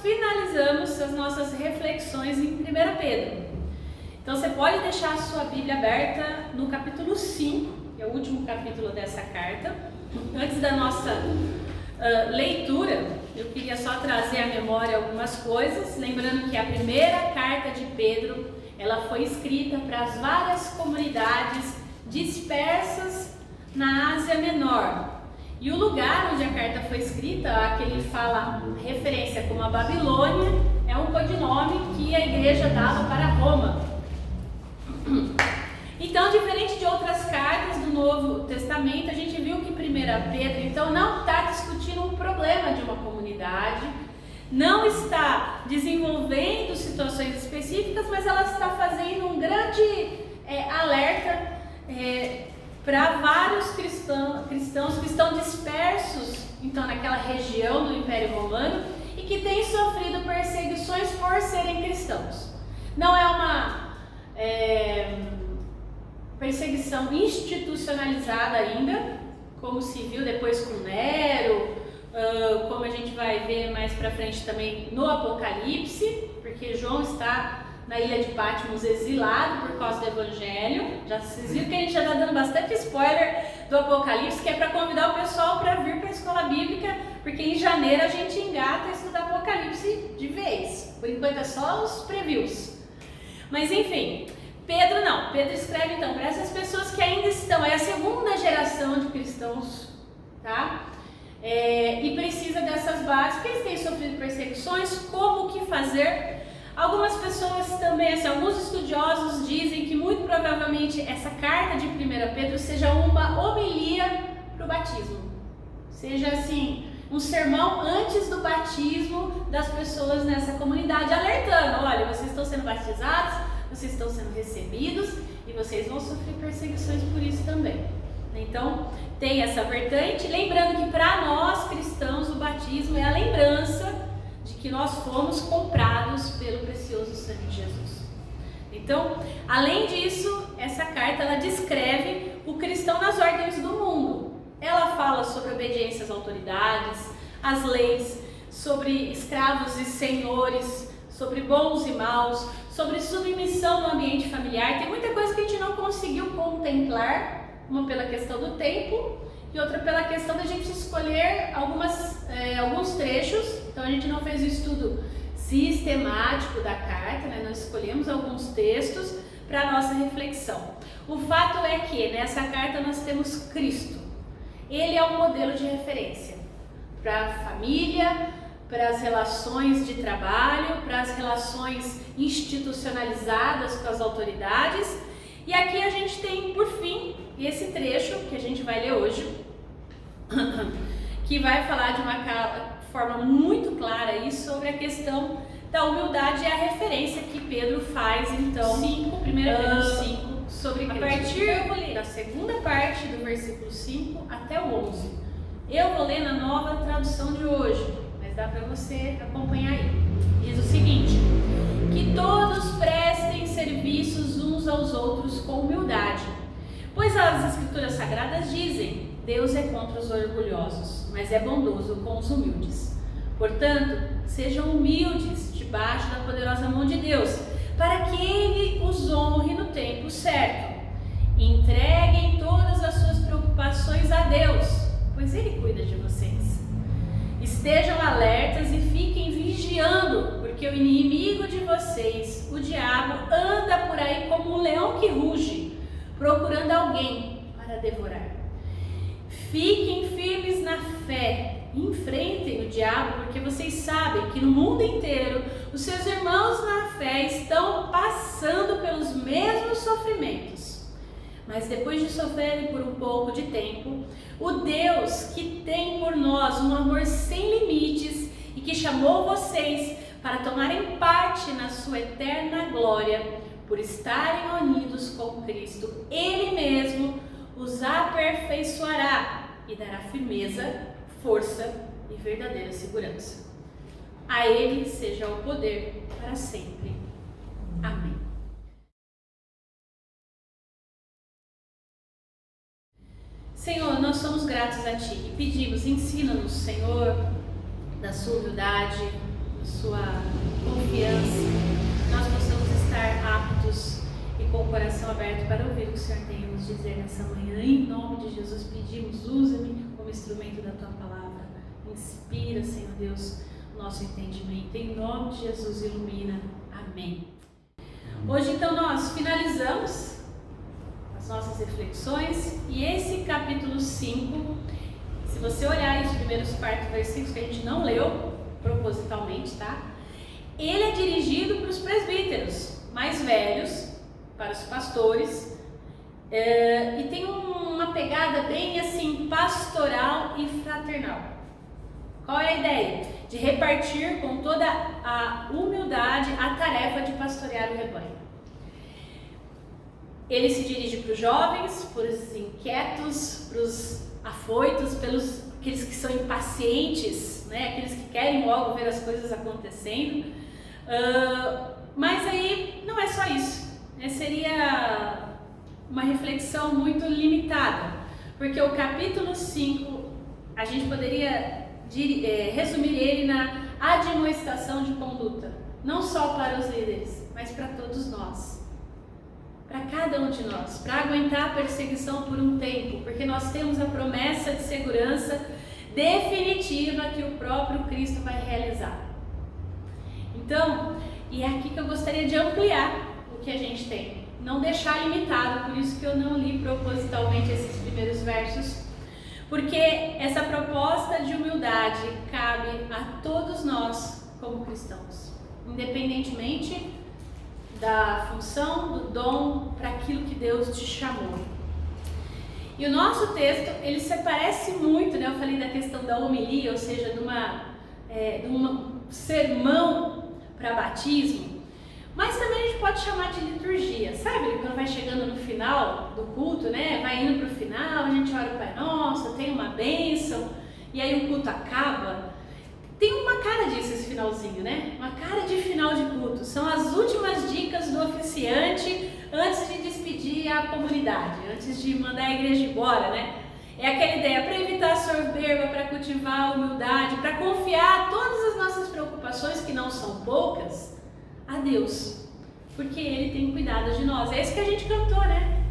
finalizamos as nossas reflexões em 1 Pedro. Então você pode deixar a sua Bíblia aberta no capítulo 5, que é o último capítulo dessa carta. Antes da nossa leitura, eu queria só trazer à memória algumas coisas, lembrando que a primeira carta de Pedro, ela foi escrita para as várias comunidades dispersas na Ásia Menor. E o lugar onde a carta foi escrita, que ele fala referência como a Babilônia, é um codinome que a igreja dava para Roma. Então, diferente de outras cartas do Novo Testamento, a gente viu que 1 Pedro, então, não está discutindo um problema de uma comunidade, não está desenvolvendo situações específicas, mas ela está fazendo um grande alerta para vários cristãos que estão dispersos, então, naquela região do Império Romano e que têm sofrido perseguições por serem cristãos. Não é uma perseguição institucionalizada ainda, como se viu depois com Nero, como a gente vai ver mais pra frente também no Apocalipse, porque João está na ilha de Patmos exilado por causa do Evangelho. Vocês viram que a gente já está dando bastante spoiler do Apocalipse, que é para convidar o pessoal para vir para a escola bíblica, porque em janeiro a gente engata a estudar Apocalipse de vez. Por enquanto é só os previews. Mas enfim, Pedro não. Pedro escreve então para essas pessoas que ainda estão, é a segunda geração de cristãos, tá? E precisa dessas bases, porque eles têm sofrido perseguições, como o que fazer. Algumas pessoas também, assim, alguns estudiosos dizem que muito provavelmente essa carta de 1 Pedro seja uma homilia para o batismo. Seja assim, um sermão antes do batismo das pessoas nessa comunidade, alertando: olha, vocês estão sendo batizados, vocês estão sendo recebidos e vocês vão sofrer perseguições por isso também. Então, tem essa vertente, lembrando que para nós cristãos o batismo é a lembrança de que nós fomos comprados pelo precioso sangue de Jesus. Então, além disso, essa carta ela descreve o cristão nas ordens do mundo. Ela fala sobre obediência às autoridades, às leis, sobre escravos e senhores, sobre bons e maus, sobre submissão no ambiente familiar. Tem muita coisa que a gente não conseguiu contemplar, uma pela questão do tempo e outra pela questão da gente escolher alguns trechos. Então a gente não fez o estudo sistemático da carta, né? Nós escolhemos alguns textos para a nossa reflexão. O fato é que nessa carta nós temos Cristo. Ele é um modelo de referência para a família, para as relações de trabalho, para as relações institucionalizadas com as autoridades. E aqui a gente tem, por fim, esse trecho que a gente vai ler hoje, que vai falar de uma forma muito clara aí sobre a questão da humildade e a referência que Pedro faz, então, 1 Pedro 5, sobre a partir da segunda parte do versículo 5 até o 11. Eu vou ler na nova tradução de hoje, mas dá para você acompanhar aí. Diz o seguinte: que todos prestem serviços uns aos outros com humildade, pois as escrituras sagradas dizem: Deus é contra os orgulhosos, mas é bondoso com os humildes. Portanto, sejam humildes debaixo da poderosa mão de Deus, para que Ele os honre no tempo certo. Entreguem todas as suas preocupações a Deus, pois Ele cuida de vocês. Estejam alertas e fiquem vigiando, porque o inimigo de vocês, o diabo, anda por aí como um leão que ruge, procurando alguém para devorar. Fiquem firmes na fé, enfrentem o diabo, porque vocês sabem que no mundo inteiro os seus irmãos na fé estão passando pelos mesmos sofrimentos. Mas depois de sofrerem por um pouco de tempo, o Deus que tem por nós um amor sem limites e que chamou vocês para tomarem parte na sua eterna glória, por estarem unidos com Cristo, Ele mesmo os aperfeiçoará e dará firmeza, força e verdadeira segurança. A Ele seja o poder para sempre. Amém. Senhor, nós somos gratos a Ti e pedimos, ensina-nos, Senhor, da sua humildade, na sua confiança, nós possamos estar aptos e com o coração aberto para ouvir o que o Senhor tem a nos dizer nessa manhã. Em nome de Jesus pedimos, usa-me como instrumento da Tua palavra. Inspira, Senhor Deus, o nosso entendimento. Em nome de Jesus, ilumina. Amém. Hoje, então, nós finalizamos as nossas reflexões e esse capítulo 5, se você olhar os primeiros 4 versículos que a gente não leu propositalmente, tá? Ele é dirigido para os presbíteros mais velhos, para os pastores, e tem uma pegada bem assim pastoral e fraternal. Qual é a ideia? De repartir com toda a humildade a tarefa de pastorear o rebanho. Ele se dirige para os jovens, para os inquietos, para os afoitos, pelos aqueles que são impacientes, né? Aqueles que querem logo ver as coisas acontecendo. Mas aí não é só isso, né? Seria uma reflexão muito limitada, porque o capítulo 5 a gente poderia resumir ele na admoestação de conduta, não só para os líderes, mas para todos nós, para cada um de nós, para aguentar a perseguição por um tempo, porque nós temos a promessa de segurança definitiva que o próprio Cristo vai realizar. Então, e é aqui que eu gostaria de ampliar o que a gente tem, não deixar limitado, por isso que eu não li propositalmente esses primeiros versos, porque essa proposta de humildade cabe a todos nós como cristãos, independentemente da função, do dom, para aquilo que Deus te chamou. E o nosso texto, ele se parece muito, né? Eu falei da questão da homilia, ou seja, de um sermão para batismo, mas também a gente pode chamar de liturgia, sabe? Quando vai chegando no final do culto, né? Vai indo para o final, a gente ora o Pai Nosso, tem uma bênção, e aí o culto acaba. Tem uma cara disso esse finalzinho, né? Uma cara de final de culto. São as últimas dicas do oficiante antes de despedir a comunidade, antes de mandar a igreja embora, né? É aquela ideia para evitar soberba, para cultivar a humildade, para confiar todas as nossas preocupações, que não são poucas, a Deus, porque Ele tem cuidado de nós. É isso que a gente cantou, né?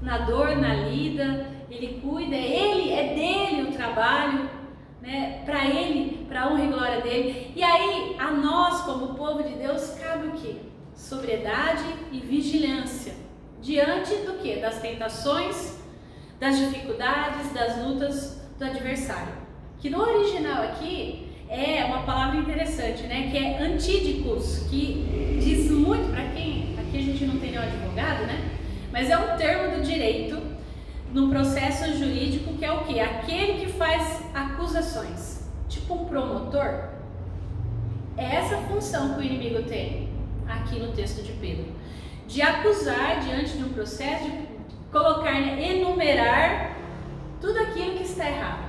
Na dor, na lida, Ele cuida, é dele o trabalho, né? Para Ele, para a honra e glória dele. E aí, a nós, como povo de Deus, cabe o quê? Sobriedade e vigilância. Diante do quê? Das tentações, das dificuldades, das lutas do adversário. Que no original aqui é uma palavra interessante, né? Que é antídicos, que diz muito para quem... Aqui a gente não tem nenhum advogado, né? Mas é um termo do direito no processo jurídico, que é o quê? Aquele que faz acusações. Tipo um promotor. É essa função que o inimigo tem aqui no texto de Pedro. De acusar diante de um processo, de colocar, né, enumerar tudo aquilo que está errado.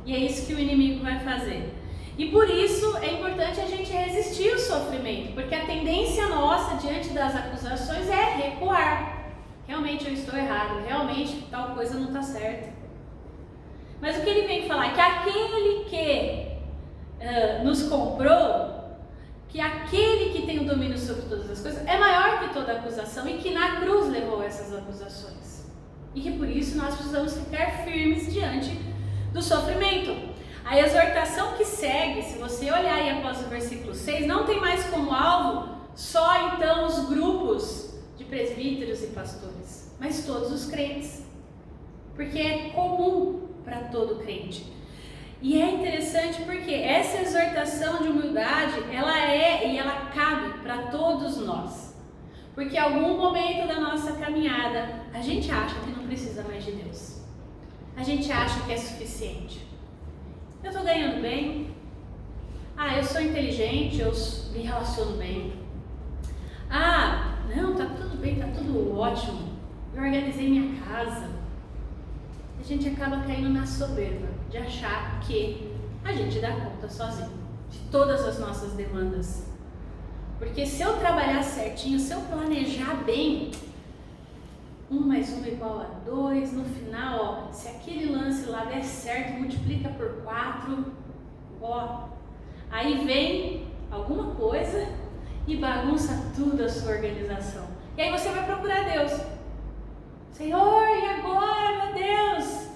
E é isso que o inimigo vai fazer. E por isso é importante a gente resistir ao sofrimento, porque a tendência nossa diante das acusações é recuar. Realmente eu estou errado, realmente tal coisa não está certa. Mas o que ele vem falar é que aquele que nos comprou, que aquele que tem o domínio sobre todas as coisas, é maior que toda acusação e que na cruz levou essas acusações. E que por isso nós precisamos ficar firmes diante do sofrimento. A exortação que segue, se você olhar aí após o versículo 6, não tem mais como alvo só então os grupos de presbíteros e pastores, mas todos os crentes, porque é comum para todo crente. E é interessante porque essa exortação de humildade, ela cabe para todos nós, porque em algum momento da nossa caminhada a gente acha que não precisa mais de Deus, a gente acha que é suficiente. Eu estou ganhando bem, eu sou inteligente, eu me relaciono bem, não, tá tudo bem, tá tudo ótimo, eu organizei minha casa. A gente acaba caindo na soberba de achar que a gente dá conta sozinho de todas as nossas demandas. Porque se eu trabalhar certinho, se eu planejar bem, 1 mais 1 igual a 2, no final, se aquele lance lá der certo, multiplica por 4, aí vem alguma coisa e bagunça tudo a sua organização. E aí você vai procurar Deus. Senhor, e agora, meu Deus?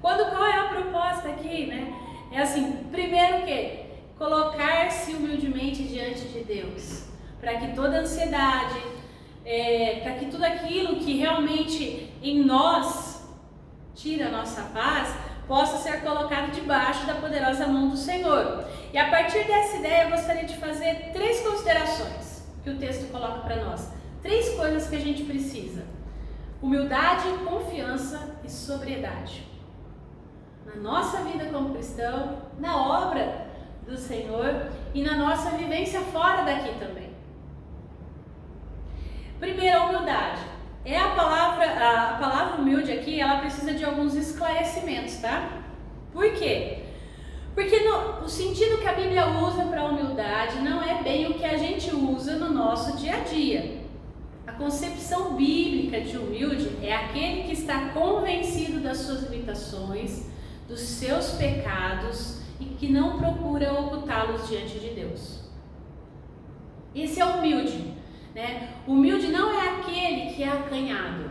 Qual é a proposta aqui, né? É assim, primeiro que colocar-se humildemente diante de Deus, para que toda ansiedade, para que tudo aquilo que realmente em nós tira a nossa paz, possa ser colocado debaixo da poderosa mão do Senhor. E a partir dessa ideia eu gostaria de fazer 3 considerações que o texto coloca para nós. 3 coisas que a gente precisa: humildade, confiança e sobriedade. Na nossa vida como cristão, na obra do Senhor e na nossa vivência fora daqui também. Primeiro, a humildade. A palavra humilde aqui, ela precisa de alguns esclarecimentos, tá? Por quê? Porque o sentido que a Bíblia usa para a humildade não é bem o que a gente usa no nosso dia a dia. A concepção bíblica de humilde é aquele que está convencido das suas limitações, dos seus pecados e que não procura ocultá-los diante de Deus. Esse é o humilde, né? Humilde não é aquele que é acanhado,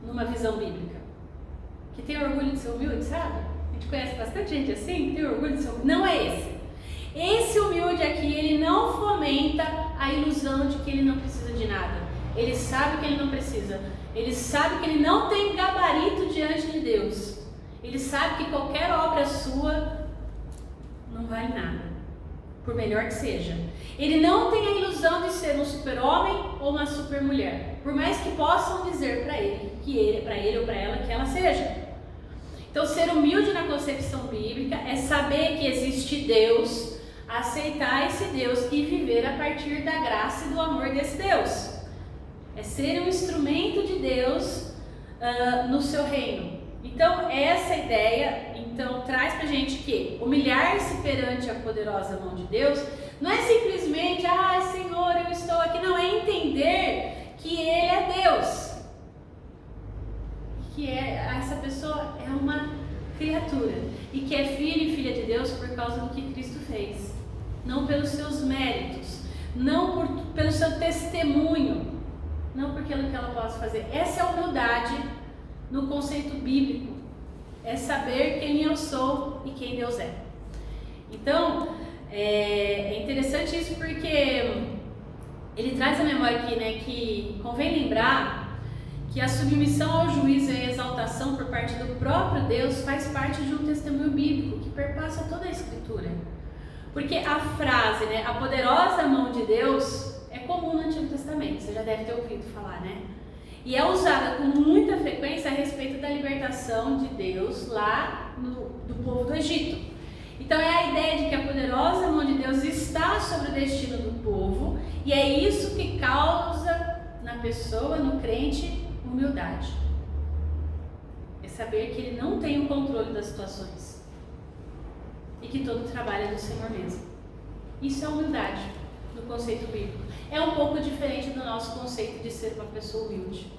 numa visão bíblica, que tem orgulho de ser humilde, sabe? A gente conhece bastante gente assim, que tem orgulho de ser humilde. Não é esse. Esse humilde aqui, ele não fomenta a ilusão de que ele não precisa de nada. Ele sabe que ele não precisa. Ele sabe que ele não tem gabarito diante de Deus. Ele sabe que qualquer obra sua não vale nada, por melhor que seja. Ele não tem a ilusão de ser um super-homem ou uma super-mulher, por mais que possam dizer para ele, para ele ou para ela que ela seja. Então, ser humilde na concepção bíblica é saber que existe Deus, aceitar esse Deus e viver a partir da graça e do amor desse Deus. É ser um instrumento de Deus no seu reino. Então, essa ideia traz pra gente que humilhar-se perante a poderosa mão de Deus não é simplesmente, Senhor, eu estou aqui. Não, é entender que Ele é Deus. Que essa pessoa é uma criatura e que é filho e filha de Deus por causa do que Cristo fez. Não pelos seus méritos, não pelo seu testemunho, não por aquilo que ela possa fazer. Essa é a humildade no conceito bíblico, é saber quem eu sou e quem Deus é. Então, é interessante isso porque ele traz a memória aqui, né, que convém lembrar que a submissão ao juízo e a exaltação por parte do próprio Deus faz parte de um testemunho bíblico que perpassa toda a Escritura. Porque a frase, né, a poderosa mão de Deus, é comum no Antigo Testamento, você já deve ter ouvido falar, né? E é usada com muita frequência a respeito da libertação de Deus lá do povo do Egito. Então é a ideia de que a poderosa mão de Deus está sobre o destino do povo, e é isso que causa na pessoa, no crente, humildade. É saber que ele não tem o controle das situações e que todo o trabalho é do Senhor mesmo. Isso é humildade no conceito bíblico. É um pouco diferente do nosso conceito de ser uma pessoa humilde,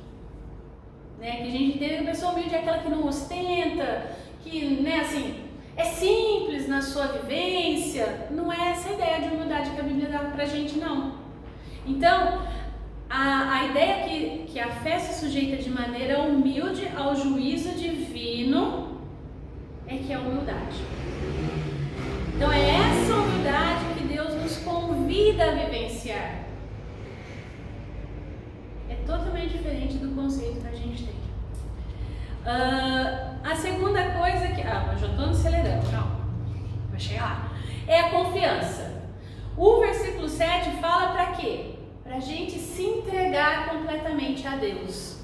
né? Que a gente entende que a pessoa humilde é aquela que não ostenta, que, né, assim, é simples na sua vivência. Não é essa a ideia de humildade que a Bíblia dá pra gente, não. Então, a ideia que a fé se sujeita de maneira humilde ao juízo divino é que é a humildade. Então é essa humildade que Deus nos convida a vivenciar. É totalmente diferente do conceito que a gente tem. A segunda coisa que... eu já estou acelerando, calma, vai chegar lá. É a confiança. O versículo 7 fala para quê? Para a gente se entregar completamente a Deus.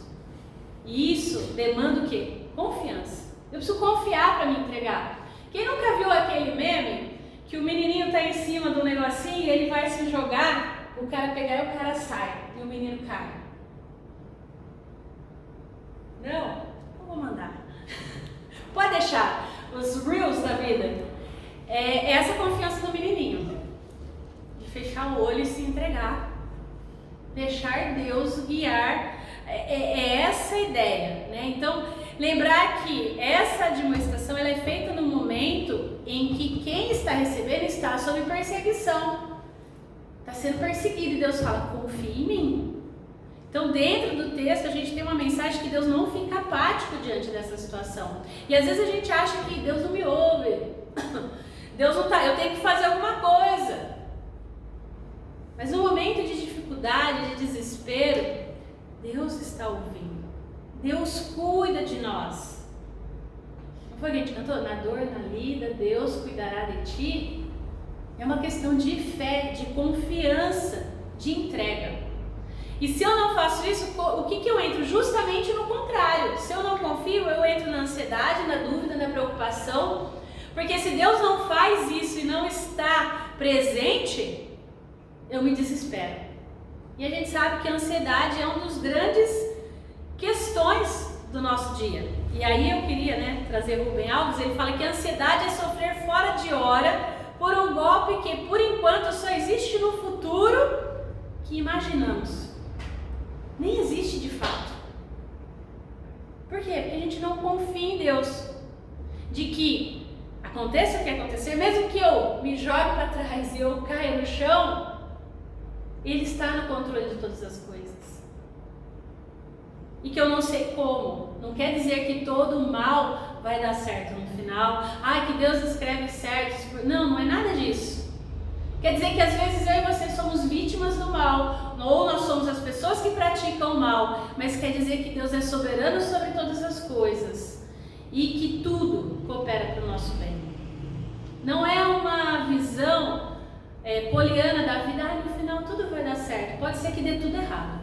E isso demanda o quê? Confiança. Eu preciso confiar para me entregar. Quem nunca viu aquele meme que o menininho está em cima do negocinho e ele vai se jogar, o cara pegar e o cara sai e o menino cai? Não? Eu vou mandar. Pode deixar os reels da vida. É essa confiança no menininho, de fechar o olho e se entregar, deixar Deus guiar. É essa a ideia, né? Então, lembrar que essa admoestação ela é feita no momento em que quem está recebendo está sob perseguição, está sendo perseguido, e Deus fala, confie em mim. Então, dentro do texto, a gente tem uma mensagem que Deus não fica apático diante dessa situação. E às vezes a gente acha que Deus não me ouve, Deus não tá, eu tenho que fazer alguma coisa. Mas no momento de dificuldade, de desespero, Deus está ouvindo. Deus cuida de nós. Não foi o que a gente cantou? Na dor, na lida, Deus cuidará de ti. É uma questão de fé, de confiança, de entrega. E se eu não faço isso, o que eu entro? Justamente no contrário. Se eu não confio, eu entro na ansiedade, na dúvida, na preocupação. Porque se Deus não faz isso e não está presente, eu me desespero. E a gente sabe que a ansiedade é uma das grandes questões do nosso dia. E aí eu queria trazer Rubem Alves. Ele fala que a ansiedade é sofrer fora de hora por um golpe que por enquanto só existe no futuro que imaginamos. Nem existe de fato. Por quê? Porque a gente não confia em Deus. De que aconteça o que acontecer, mesmo que eu me jogue para trás e eu caia no chão, Ele está no controle de todas as coisas. E que eu não sei como. Não quer dizer que todo mal vai dar certo no final. Que Deus escreve certo. Não, não é nada disso. Quer dizer que às vezes eu e você somos vítimas do mal, ou nós somos as pessoas que praticam o mal, mas quer dizer que Deus é soberano sobre todas as coisas e que tudo coopera para o nosso bem. Não é uma visão poliana da vida, no final tudo vai dar certo, pode ser que dê tudo errado.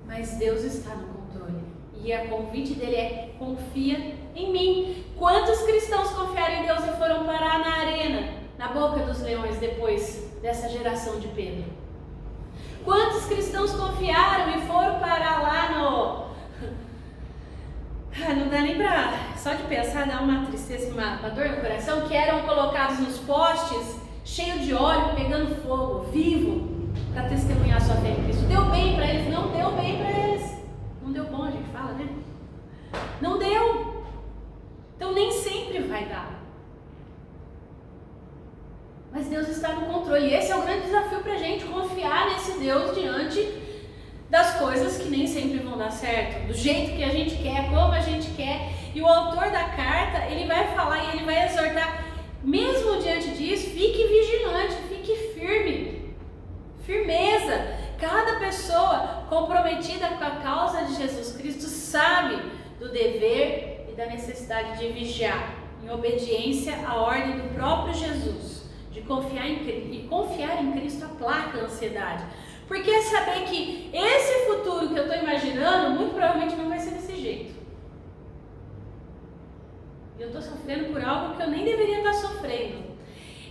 Mas Deus está no controle e o convite dele é: confia em mim. Quantos cristãos confiaram em Deus e foram parar na arena, na boca dos leões, depois dessa geração de Pedro? Quantos cristãos confiaram e foram parar lá no... não dá nem pra... Só de pensar dá uma tristeza, uma dor no coração, que eram colocados nos postes, cheio de óleo, pegando fogo, vivo, para testemunhar sua fé em Cristo. Deu bem para eles? Não deu bem para eles. Não deu bom, a gente fala, né? Não deu. Então nem sempre vai dar. Mas Deus está no controle. E esse é o grande desafio para a gente, confiar nesse Deus diante das coisas que nem sempre vão dar certo, do jeito que a gente quer, como a gente quer. E o autor da carta, ele vai falar e ele vai exortar, mesmo diante disso, fique vigilante, fique firme, firmeza. Cada pessoa comprometida com a causa de Jesus Cristo sabe do dever e da necessidade de vigiar, em obediência à ordem do próprio Jesus, de confiar em Cristo. E confiar em Cristo aplaca a ansiedade, porque é saber que esse futuro que eu estou imaginando, muito provavelmente não vai ser desse jeito. Eu estou sofrendo por algo que eu nem deveria estar sofrendo.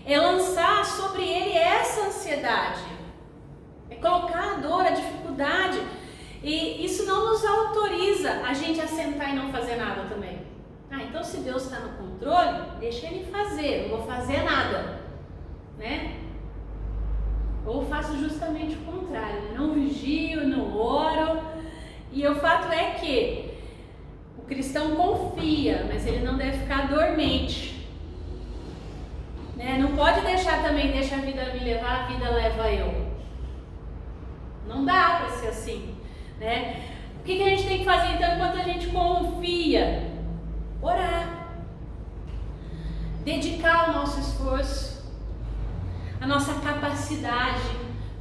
É lançar sobre ele essa ansiedade, é colocar a dor, a dificuldade. E isso não nos autoriza a gente a sentar e não fazer nada também. Então se Deus está no controle, deixa Ele fazer, não vou fazer nada, né? Ou faço justamente o contrário, né? Não vigio, não oro. E o fato é que o cristão confia, mas ele não deve ficar dormente, né? Não pode deixar também, deixa a vida me levar, a vida leva eu. Não dá para ser assim, né? O que a gente tem que fazer então enquanto a gente confia? Orar, dedicar o nosso esforço, a nossa capacidade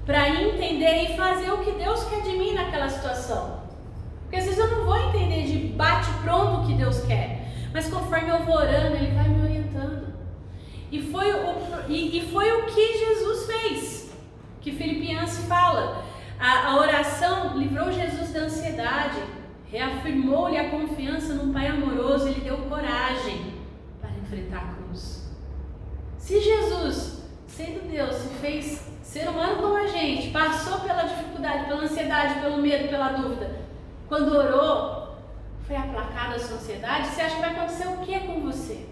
para entender e fazer o que Deus quer de mim naquela situação. Porque às vezes eu não vou entender de bate-pronto o que Deus quer, mas conforme eu vou orando, Ele vai me orientando. E foi o que Jesus fez, que Filipenses fala. A oração livrou Jesus da ansiedade, reafirmou-lhe a confiança num Pai amoroso, Ele deu coragem para enfrentar a cruz. Se Jesus, sendo Deus, se fez ser humano como a gente, passou pela dificuldade, pela ansiedade, pelo medo, pela dúvida, quando orou, foi aplacada a sua ansiedade, você acha que vai acontecer o que com você?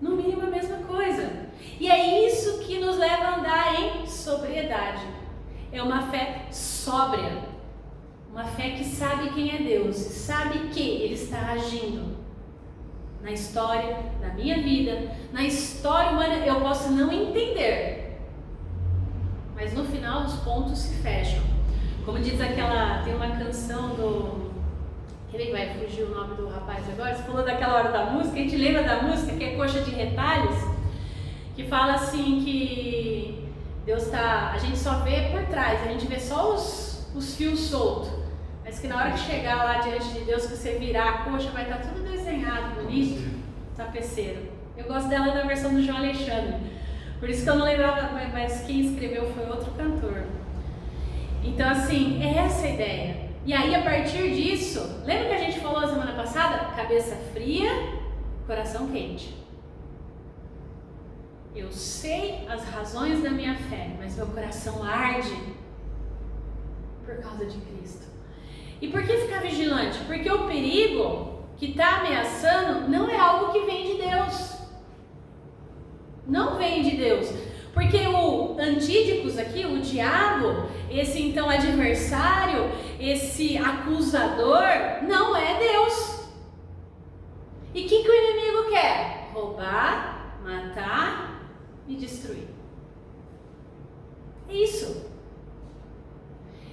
No mínimo a mesma coisa. E é isso que nos leva a andar em sobriedade. É uma fé sóbria, uma fé que sabe quem é Deus, sabe que Ele está agindo. na história da minha vida, na história humana, eu posso não entender, mas no final os pontos se fecham. Como diz tem uma canção do... Quem vai fugir o nome do rapaz agora? Você falou daquela hora da música, a gente lembra da música que é Coxa de Retalhos, que fala assim que Deus a gente só vê por trás, a gente vê só os fios soltos, mas que na hora que chegar lá diante de Deus, que você virar a coxa, vai estar tudo desenhado, bonito, tapeceiro. Eu gosto dela na versão do João Alexandre, por isso que eu não lembrava, mas quem escreveu foi outro cantor. Então assim, é essa a ideia. E aí a partir disso, lembra que a gente falou semana passada? Cabeça fria, coração quente. Eu sei as razões da minha fé, mas meu coração arde por causa de Cristo. E por que ficar vigilante? Porque o perigo que está ameaçando não é algo que vem de Deus. Não vem de Deus. Porque o antídicos aqui, o diabo, esse então adversário, esse acusador, não é Deus. E o que o inimigo quer? Roubar, matar e destruir. É isso.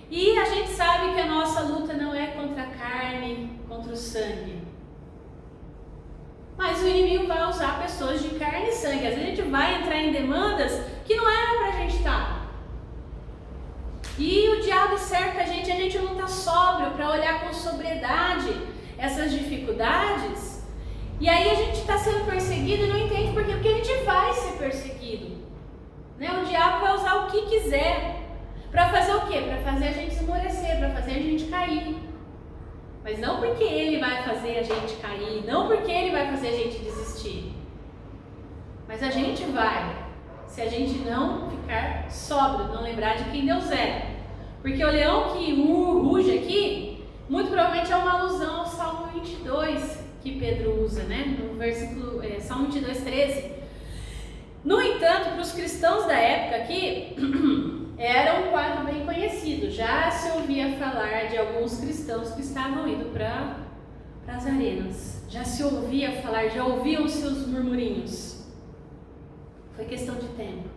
E a gente sabe que a nossa luta não é contra a carne, contra o sangue. Mas o inimigo vai usar pessoas de carne e sangue. Às vezes a gente vai entrar em demandas que não era pra gente estar. E o diabo cerca a gente não está sóbrio para olhar com sobriedade essas dificuldades. E aí a gente está sendo perseguido e não entende por quê? Porque a gente vai ser perseguido. Né? O diabo vai usar o que quiser. Para fazer o quê? Para fazer a gente esmorecer, para fazer a gente cair. Mas não porque ele vai fazer a gente cair, não porque ele vai fazer a gente desistir. Mas a gente vai, se a gente não ficar sóbrio, não lembrar de quem Deus é. Porque o leão que ruge aqui, muito provavelmente é uma alusão ao Salmo 22 que Pedro usa, né? No versículo, Salmo 22, 13. No entanto, para os cristãos da época aqui, era um quadro bem conhecido. Já se ouvia falar de alguns cristãos que estavam indo para as arenas. Já se ouvia falar, já ouviam seus murmurinhos. Foi questão de tempo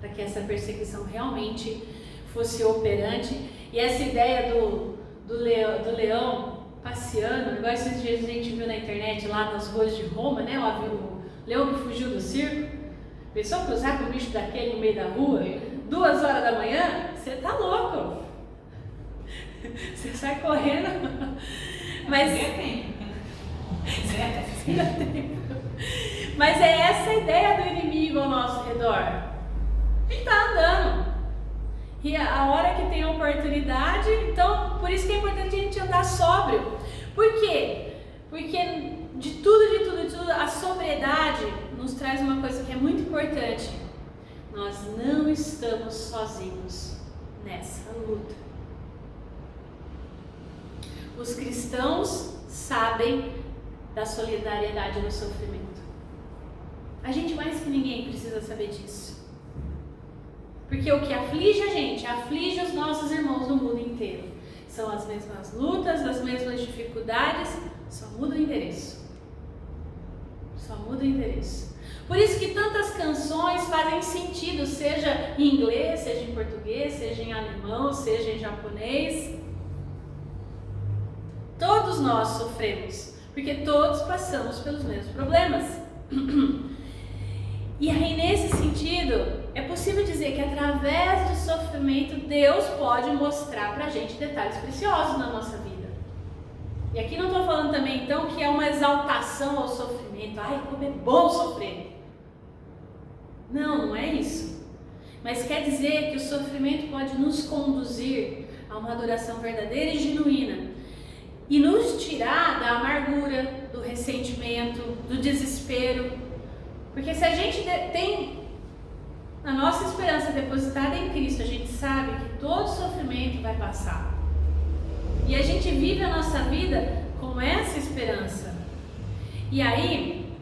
para que essa perseguição realmente fosse operante. E essa ideia do leão passeando, igual esses dias a gente viu na internet lá nas ruas de Roma, né? O leão que fugiu do circo. Pensou cruzar com o bicho daquele no meio da rua, 2 horas da manhã? Você tá louco! Você sai correndo. Mas Mas é essa a ideia do inimigo ao nosso redor. Ele tá andando. E a hora que tem oportunidade, então, por isso que é importante a gente andar sóbrio. Por quê? Porque de tudo, a sobriedade nos traz uma coisa que é muito importante. Nós não estamos sozinhos nessa luta. Os cristãos sabem da solidariedade no sofrimento. A gente mais que ninguém precisa saber disso. Porque o que aflige a gente, aflige os nossos irmãos do mundo inteiro. São as mesmas lutas, as mesmas dificuldades, só muda o endereço. Só muda o endereço. Por isso que tantas canções fazem sentido, seja em inglês, seja em português, seja em alemão, seja em japonês. Todos nós sofremos, porque todos passamos pelos mesmos problemas. E aí, nesse sentido, é possível dizer que através do sofrimento, Deus pode mostrar pra gente detalhes preciosos na nossa vida. E aqui não estou falando também, então, que é uma exaltação ao sofrimento. Ai, como é bom sofrer. Não, não é isso. Mas quer dizer que o sofrimento pode nos conduzir a uma adoração verdadeira e genuína. E nos tirar da amargura, do ressentimento, do desespero. Porque se a gente tem a nossa esperança depositada em Cristo, a gente sabe que todo sofrimento vai passar. E a gente vive a nossa vida com essa esperança. E aí,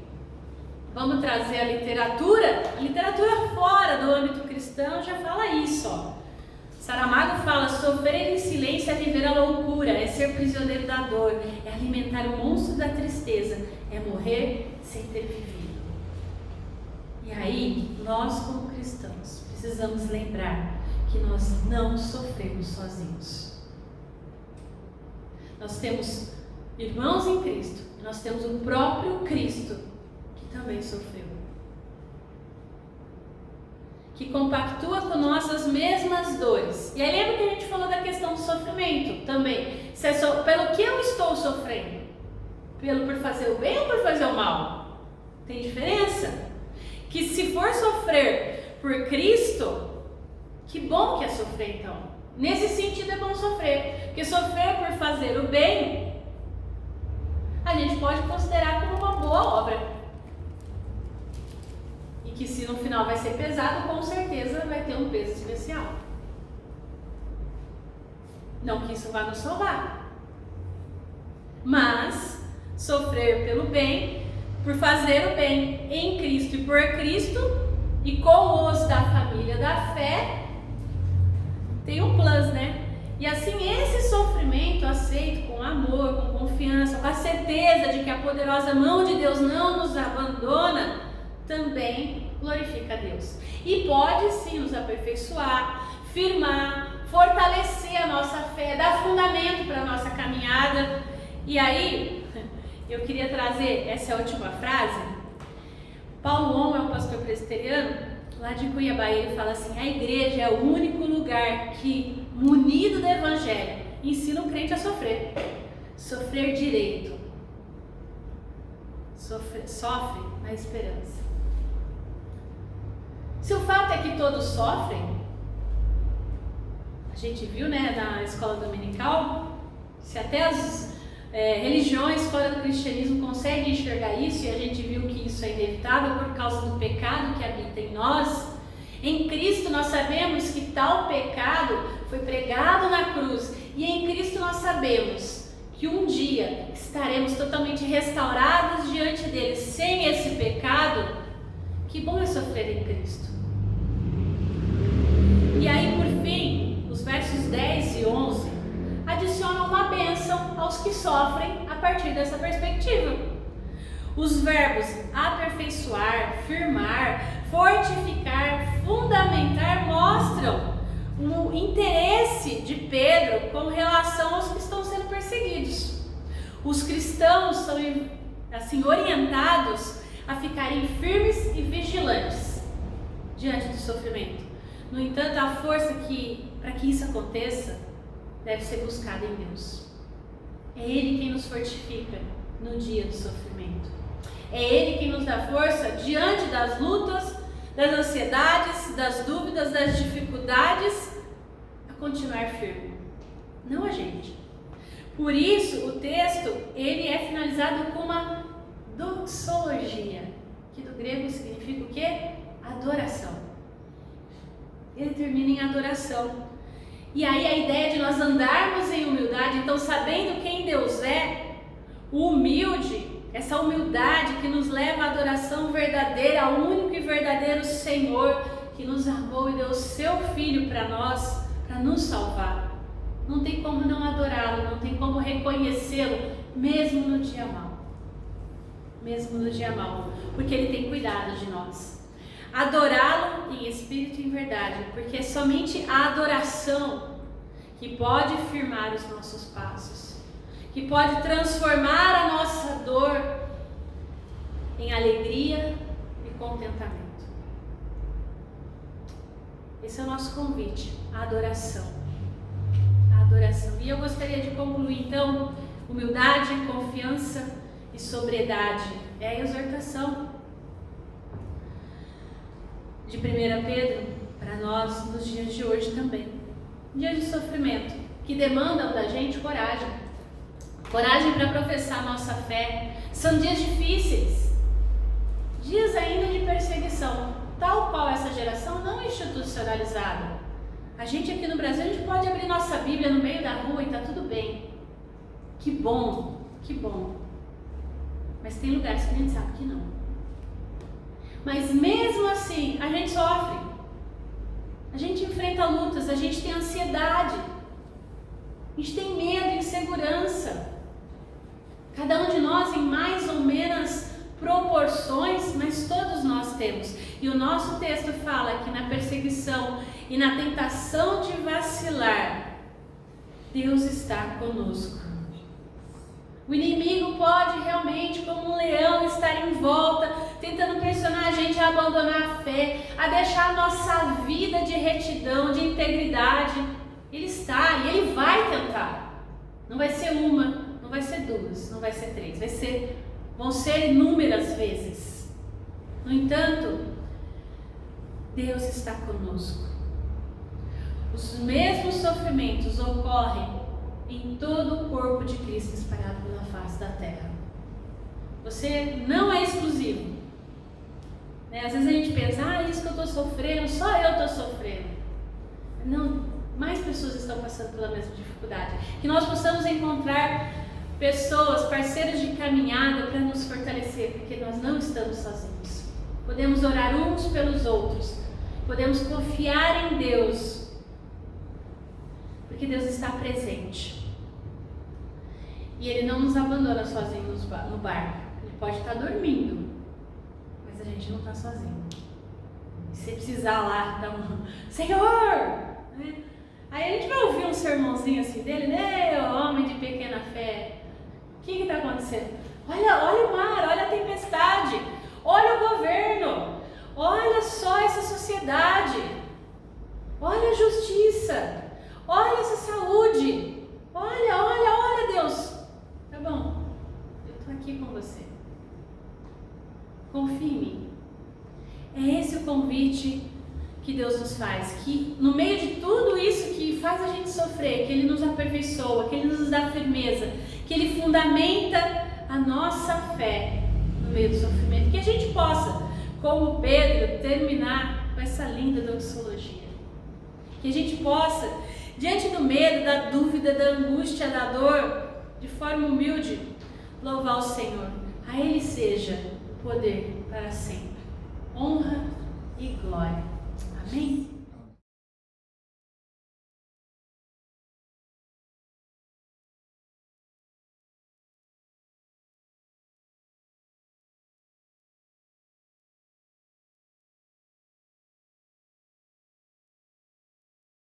vamos trazer a literatura fora do âmbito cristão já fala isso, ó. Saramago fala: sofrer em silêncio é viver a loucura, é ser prisioneiro da dor, é alimentar o monstro da tristeza, é morrer sem ter vivido. E aí, nós como cristãos, precisamos lembrar que nós não sofremos sozinhos. Nós temos irmãos em Cristo, nós temos o próprio Cristo que também sofreu, que compactua com nós as mesmas dores. E aí lembra que a gente falou da questão do sofrimento também. Se é pelo que eu estou sofrendo? Por fazer o bem ou por fazer o mal? Tem diferença? Que se for sofrer por Cristo, que bom que é sofrer então. Nesse sentido é bom sofrer, porque sofrer por fazer o bem, a gente pode considerar como uma boa obra. E que se no final vai ser pesado, com certeza vai ter um peso especial. Não que isso vá nos salvar, mas sofrer pelo bem, por fazer o bem em Cristo e por Cristo, e com os da família da fé, tem um plus, né? E assim, esse sofrimento aceito com amor, com confiança, com a certeza de que a poderosa mão de Deus não nos abandona, também glorifica a Deus. E pode sim nos aperfeiçoar, firmar, fortalecer a nossa fé, dar fundamento para a nossa caminhada. E aí, eu queria trazer essa última frase. Paulo On é um pastor presbiteriano lá de Cuiabá, ele fala assim: a igreja é o único lugar que, munido do evangelho, ensina o crente a sofrer direito, sofre na esperança. Se o fato é que todos sofrem, a gente viu, né, na escola dominical, se até as religiões fora do cristianismo conseguem enxergar isso, e a gente viu que isso é inevitável por causa do pecado que habita em nós. Em Cristo nós sabemos que tal pecado foi pregado na cruz, e em Cristo nós sabemos que um dia estaremos totalmente restaurados diante dele, sem esse pecado. Que bom é sofrer em Cristo. E aí, por fim, os versos 10 e 11 adicionam uma bênção aos que sofrem a partir dessa perspectiva. Os verbos aperfeiçoar, firmar, fortificar, fundamentar mostram o interesse de Pedro com relação aos que estão sendo perseguidos. Os cristãos são assim orientados a ficarem firmes e vigilantes diante do sofrimento. No entanto, a força para que isso aconteça deve ser buscada em Deus. É Ele quem nos fortifica no dia do sofrimento. É Ele quem nos dá força diante das lutas, das ansiedades, das dúvidas, das dificuldades, a continuar firme. Não a gente. Por isso, o texto ele é finalizado com uma doxologia, que do grego significa o quê? Adoração. Ele termina em adoração. E aí a ideia de nós andarmos em humildade, então sabendo quem Deus é, o humilde, essa humildade que nos leva à adoração verdadeira, ao único e verdadeiro Senhor, que nos amou e deu o seu Filho para nós, para nos salvar. Não tem como não adorá-lo, não tem como reconhecê-lo, mesmo no dia mau. Mesmo no dia mau, porque Ele tem cuidado de nós. Adorá-lo em espírito e em verdade, porque é somente a adoração que pode firmar os nossos passos, que pode transformar a nossa dor em alegria e contentamento. Esse é o nosso convite, a adoração. A adoração. E eu gostaria de concluir então: humildade, confiança e sobriedade é a exortação de 1 Pedro para nós nos dias de hoje também. Dias de sofrimento que demandam da gente coragem. Coragem para professar nossa fé. São dias difíceis, dias ainda de perseguição, tal qual essa geração não institucionalizada. A gente aqui no Brasil, a gente pode abrir nossa Bíblia no meio da rua e está tudo bem. Que bom, que bom. Mas tem lugares que a gente sabe que não. Mas mesmo assim, a gente sofre. A A gente enfrenta lutas, a gente tem ansiedade, a gente tem medo, insegurança. Cada um de nós em mais ou menos proporções, mas todos nós temos. E o nosso texto fala que na perseguição e na tentação de vacilar, Deus está conosco. O inimigo pode realmente, como um leão, estar em volta, tentando pressionar a gente a abandonar a fé, a deixar a nossa vida de retidão, de integridade. Ele está e ele vai tentar. Não vai ser uma, não vai ser duas, não vai ser três, vão ser inúmeras vezes. No entanto, Deus está conosco. Os mesmos sofrimentos ocorrem em todo o corpo de Cristo espalhado pela face da terra. Você não é exclusivo. Às vezes a gente pensa, isso que eu estou sofrendo, só eu estou sofrendo. Não, mais pessoas estão passando pela mesma dificuldade. Que nós possamos encontrar pessoas, parceiros de caminhada para nos fortalecer, porque nós não estamos sozinhos. Podemos orar uns pelos outros, podemos confiar em Deus, porque Deus está presente. E Ele não nos abandona sozinhos no barco. Ele pode estar dormindo, mas a gente não está sozinho. Se precisar lá, dar Senhor! Aí a gente vai ouvir um sermãozinho assim dele, homem de pequena fé. O que está acontecendo? Olha o mar, olha a tempestade, olha o governo, olha só essa sociedade, olha a justiça, olha essa saúde, olha Deus. Tá bom, eu estou aqui com você. Confie em mim. É esse o convite que Deus nos faz, que no meio de tudo isso que faz a gente sofrer, que Ele nos aperfeiçoa, que Ele nos dá firmeza, que Ele fundamenta a nossa fé no meio do sofrimento, que a gente possa, como Pedro, terminar com essa linda doxologia, que a gente possa, diante do medo, da dúvida, da angústia, da dor, de forma humilde, louvar o Senhor. A Ele seja o poder para sempre, honra e glória. Amém?